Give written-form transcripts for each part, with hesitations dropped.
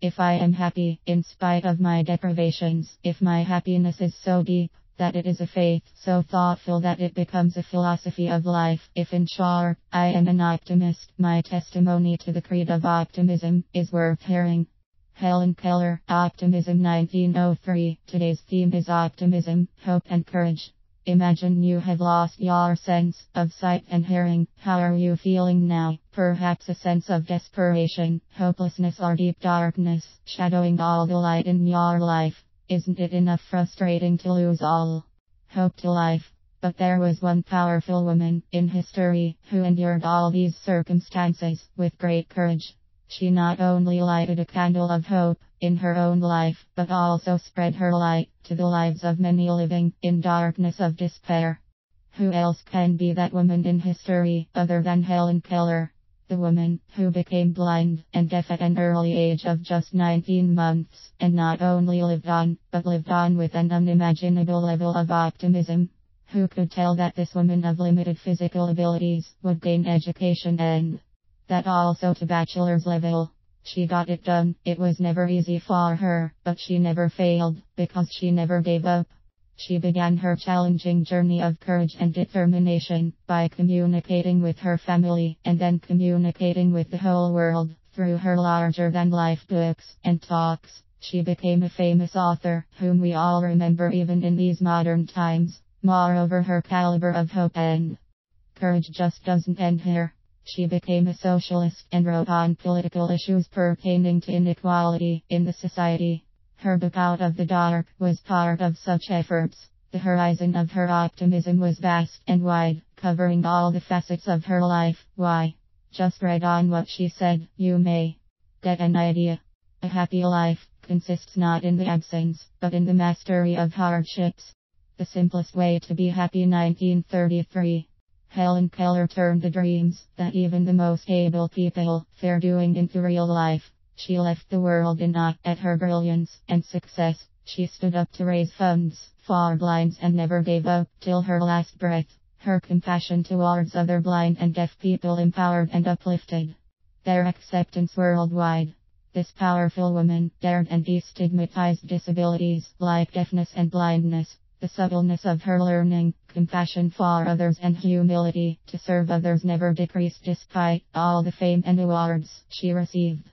If I am happy, in spite of my deprivations, if my happiness is so deep that it is a faith so thoughtful that it becomes a philosophy of life, if in short, I am an optimist, my testimony to the creed of optimism is worth hearing. Helen Keller, Optimism 1903. Today's theme is optimism, hope and courage. Imagine you have lost your sense of sight and hearing. How are you feeling now? Perhaps a sense of desperation, hopelessness or deep darkness, shadowing all the light in your life. Isn't it enough frustrating to lose all hope to life? But there was one powerful woman in history who endured all these circumstances with great courage. She not only lighted a candle of hope in her own life, but also spread her light to the lives of many living in darkness of despair. Who else can be that woman in history other than Helen Keller? The woman who became blind and deaf at an early age of just 19 months, and not only lived on, but lived on with an unimaginable level of optimism. Who could tell that this woman of limited physical abilities would gain education and that also to bachelor's level? She got it done. It was never easy for her, but she never failed, because she never gave up. She began her challenging journey of courage and determination by communicating with her family and then communicating with the whole world through her larger-than-life books and talks. She became a famous author whom we all remember even in these modern times. Moreover, her caliber of hope and courage just doesn't end here. She became a socialist and wrote on political issues pertaining to inequality in the society. Her book Out of the Dark was part of such efforts. The horizon of her optimism was vast and wide, covering all the facets of her life. Why? Just read on what she said, you may get an idea. A happy life consists not in the absence, but in the mastery of hardships. The simplest way to be happy. 1933. Helen Keller turned the dreams that even the most able people fear doing into real life. She left the world in awe at her brilliance and success. She stood up to raise funds for blinds and never gave up till her last breath. Her compassion towards other blind and deaf people empowered and uplifted their acceptance worldwide. This powerful woman dared and destigmatized disabilities like deafness and blindness. The subtleness of her learning, compassion for others and humility to serve others never decreased despite all the fame and awards she received.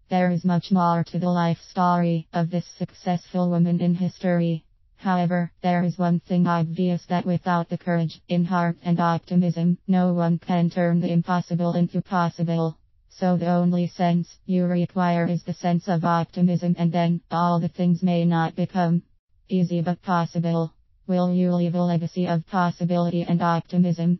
There is much more to the life story of this successful woman in history. However, there is one thing obvious, that without the courage in heart and optimism, no one can turn the impossible into possible. So the only sense you require is the sense of optimism, and then all the things may not become easy but possible. Will you leave a legacy of possibility and optimism?